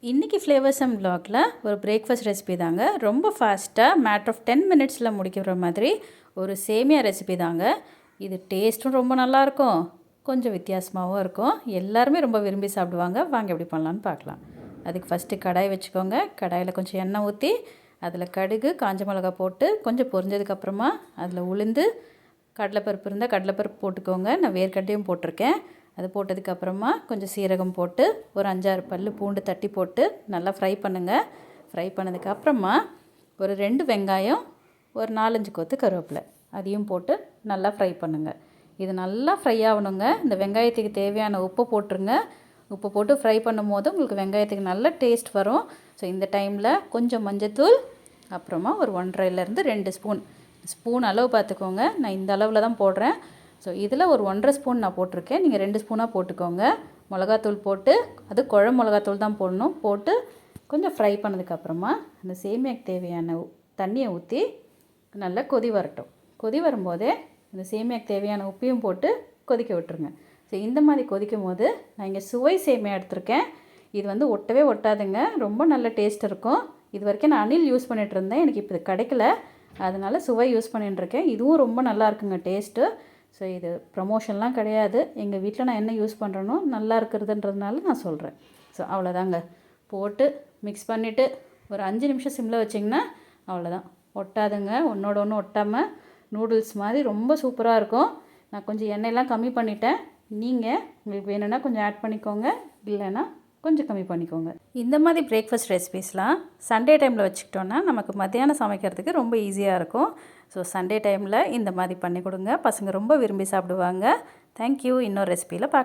இன்றைக்கி flavours and வ்ளாகில் ஒரு breakfast recipe தாங்க. ரொம்ப ஃபாஸ்ட்டாக மேட்டர் ஆஃப் 10 மினிட்ஸில் முடிக்கிற மாதிரி ஒரு சேமியா ரெசிபி தாங்க. இது டேஸ்ட்டும் ரொம்ப நல்லாயிருக்கும், கொஞ்சம் வித்தியாசமாகவும் இருக்கும். எல்லாருமே ரொம்ப விரும்பி சாப்பிடுவாங்க. வாங்க எப்படி பண்ணலான்னு பார்க்கலாம். அதுக்கு ஃபஸ்ட்டு கடாய் வச்சுக்கோங்க. கடாயில் கொஞ்சம் எண்ணெய் ஊற்றி அதில் கடுகு, காஞ்ச மிளகா போட்டு கொஞ்சம் பொரிஞ்சதுக்கப்புறமா அதில் உளுந்து, கடலைப்பருப்பு இருந்தால் கடலைப்பருப்பு போட்டுக்கோங்க. நான் வேர்க்கடலையும் போட்டிருக்கேன். அது போட்டதுக்கப்புறமா கொஞ்சம் சீரகம் போட்டு ஒரு 5-6 பல் பூண்டு தட்டி போட்டு நல்லா ஃப்ரை பண்ணுங்கள். ஃப்ரை பண்ணதுக்கப்புறமா ஒரு 2 வெங்காயம், ஒரு 4-5 கொத்து கருவேப்பிலை அதையும் போட்டு நல்லா ஃப்ரை பண்ணுங்கள். இது நல்லா ஃப்ரை ஆகணுங்க. இந்த வெங்காயத்துக்கு தேவையான உப்பு போட்டுருங்க. உப்பு போட்டு ஃப்ரை பண்ணும் போது உங்களுக்கு வெங்காயத்துக்கு நல்ல டேஸ்ட் வரும். ஸோ இந்த டைமில் கொஞ்சம் மஞ்சத்தூள், அப்புறமா ஒரு 1.5லேருந்து 2 ஸ்பூன் அளவு பார்த்துக்கோங்க. நான் இந்த அளவில் தான் போடுறேன். ஸோ இதில் ஒரு 1.5 ஸ்பூன் நான் போட்டிருக்கேன். நீங்கள் 2 ஸ்பூனாக போட்டுக்கோங்க. மிளகாத்தூள் போட்டு, அது குழம்பு மிளகாத்தூள் தான் போடணும். போட்டு கொஞ்சம் ஃப்ரை பண்ணதுக்கப்புறமா அந்த சேமியாக்கு தேவையான தண்ணியை ஊற்றி நல்லா கொதி வரட்டும். கொதி வரும்போதே இந்த சேமியாக்கு தேவையான உப்பையும் போட்டு கொதிக்க விட்டுருங்க. ஸோ இந்த மாதிரி கொதிக்கும் போது நான் இங்கே சுவை சேமியா எடுத்திருக்கேன். இது வந்து ஒட்டவே ஒட்டாதுங்க, ரொம்ப நல்ல டேஸ்ட் இருக்கும். இது வரைக்கும் நான் அணில் யூஸ் பண்ணிகிட்டு இருந்தேன், எனக்கு இப்போ இது கிடைக்கல, அதனால் சுவை யூஸ் பண்ணிட்டுருக்கேன். இதுவும் ரொம்ப நல்லா இருக்குங்க டேஸ்ட்டு. ஸோ இது ப்ரமோஷன்லாம் கிடையாது. எங்கள் வீட்டில் நான் என்ன யூஸ் பண்ணுறேனோ நல்லா இருக்கிறதுன்றதுனால நான் சொல்கிறேன். ஸோ அவ்வளோதாங்க. போட்டு மிக்ஸ் பண்ணிவிட்டு ஒரு 5 நிமிஷம் சிம்மில் வச்சிங்கன்னா அவ்வளோதான், ஒட்டாதுங்க. ஒன்றோட ஒன்று ஒட்டாமல் நூடுல்ஸ் மாதிரி ரொம்ப சூப்பராக இருக்கும். நான் கொஞ்சம் எண்ணெயெல்லாம் கம்மி பண்ணிட்டேன். நீங்கள் உங்களுக்கு வேணும்னா கொஞ்சம் ஆட் பண்ணிக்கோங்க, இல்லைன்னா கொஞ்சம் கம்மி பண்ணிக்கோங்க. இந்த மாதிரி பிரேக்ஃபாஸ்ட் ரெசிபீஸ்லாம் சண்டே டைமில் வச்சுக்கிட்டோன்னா நமக்கு மத்தியானம் சமைக்கிறதுக்கு ரொம்ப ஈஸியாக இருக்கும். ஸோ சண்டே டைமில் இந்த மாதிரி பண்ணி கொடுங்க. பசங்க ரொம்ப விரும்பி சாப்பிடுவாங்க. தேங்க்யூ. இன்னொரு ரெசிபியில் பார்க்க